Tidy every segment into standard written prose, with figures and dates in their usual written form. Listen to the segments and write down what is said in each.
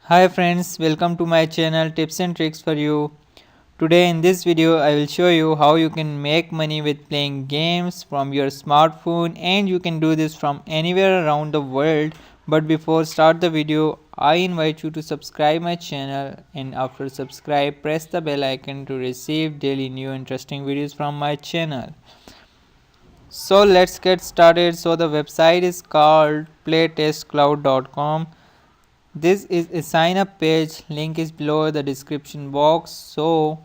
Hi friends, welcome to my channel Tips and Tricks for You. Today in this video I will show you how you can make money with playing games from your smartphone, and you can do this from anywhere around the world. But before start the video, I invite you to subscribe my channel, and after subscribe press the bell icon to receive daily new interesting videos from my channel. So let's get started. So the website is called playtestcloud.com. This is a sign up page, link is below the description box. So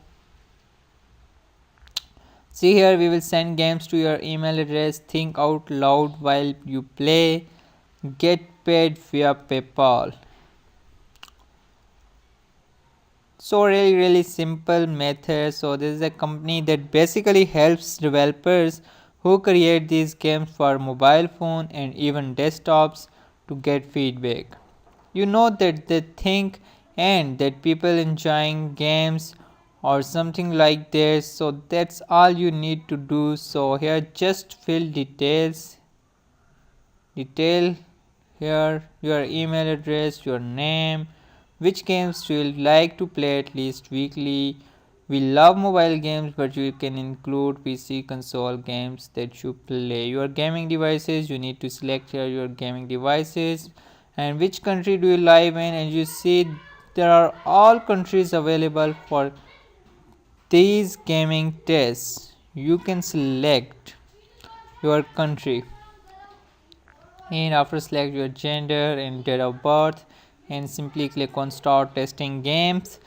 see here, we will send games to your email address. Think out loud while you play. Get paid via PayPal. So really simple method. So this is a company that basically helps developers who create these games for mobile phone and even desktops to get feedback. You know that they think and that people enjoying games or something like this, so that's all you need to do. So here just fill detail here, your email address, your name, which games you will like to play at least weekly. We love mobile games, but you can include PC console games that you play. Your gaming devices, you need to select here your gaming devices and which country do you live in, and you see there are all countries available for these gaming tests. You can select your country, and after select your gender and date of birth and simply click on start testing games.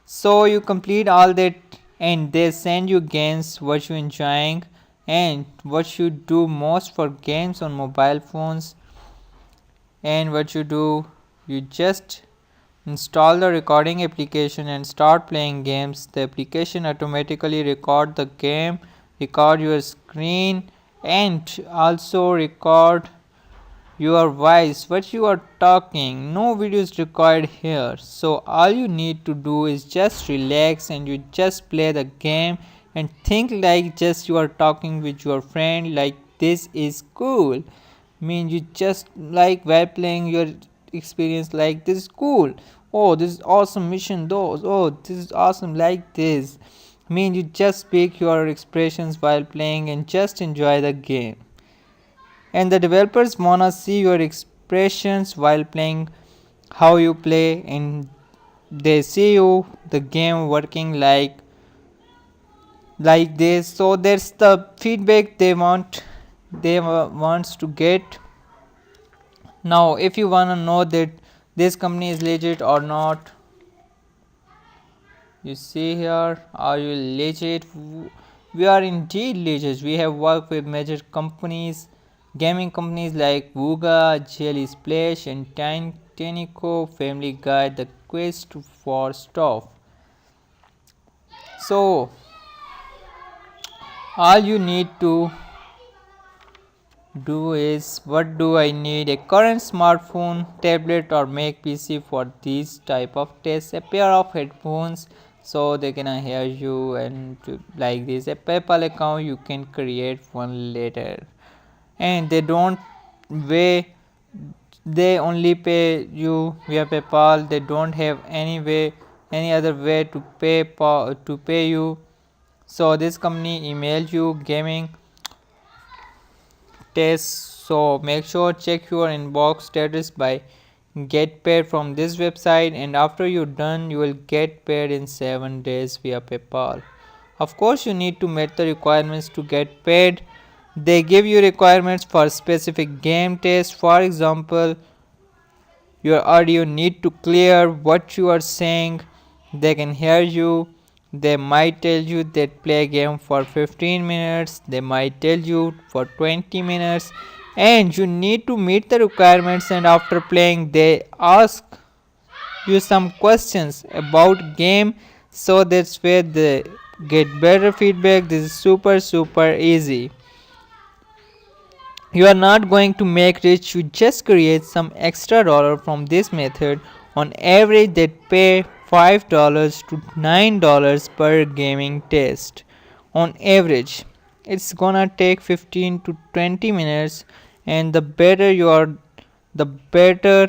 So you complete all that and they send you games what you enjoying and what you do most for games on mobile phones. And what you do, you just install the recording application and start playing games. The application automatically record the game, record your screen, and also record your voice what you are talking. No videos required here. So all you need to do is just relax and you just play the game and think like just you are talking with your friend, like this is cool. Mean you just like while playing your experience like this is cool. Oh, this is awesome mission those. Oh, this is awesome like this. Mean you just speak your expressions while playing and just enjoy the game, and the developers wanna see your expressions while playing, how you play, and they see you the game working like this. So that's the feedback they wants to get. Now if you wanna know that this company is legit or not, you see here, are you legit? We are indeed legit. We have worked with major companies, gaming companies like Wuga, Jelly Splash, and Tanico, Family Guy, The Quest for Stuff. So all you need to do is, what do I need? A current smartphone, tablet, or Mac PC for these type of tests. A pair of headphones so they can hear you, and like this. A PayPal account, you can create one later, and they don't way. They only pay you via PayPal. They don't have any other way to pay you. So this company emails you gaming tests. So make sure check your inbox status by get paid from this website, and after you're done you will get paid in 7 days via PayPal. Of course you need to meet the requirements to get paid. They give you requirements for specific game tests. For example, your audio need to clear what you are saying, they can hear you. They might tell you that play a game for 15 minutes, they might tell you for 20 minutes, and you need to meet the requirements. And after playing they ask you some questions about game, so that's where they get better feedback. This is super easy. You are not going to make rich, you just create some extra dollar from this method. On average they pay $5 to $9 per gaming test. On average it's gonna take 15 to 20 minutes, and the better you are, the better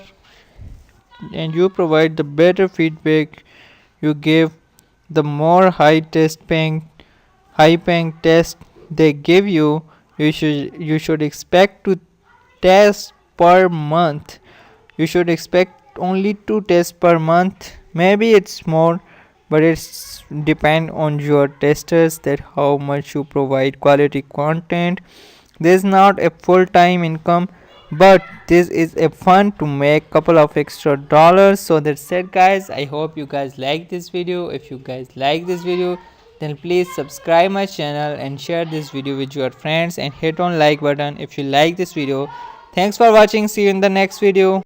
and you provide the better feedback you give, the more high paying test they give you. You should expect to test per month. You should expect only 2 tests per month. Maybe it's more, but it's depend on your testers that how much you provide quality content. This is not a full-time income, but this is a fun to make couple of extra dollars. So that's it guys, I hope you guys like this video. If you guys like this video, then please subscribe my channel and share this video with your friends and hit on like button if you like this video. Thanks for watching, see you in the next video.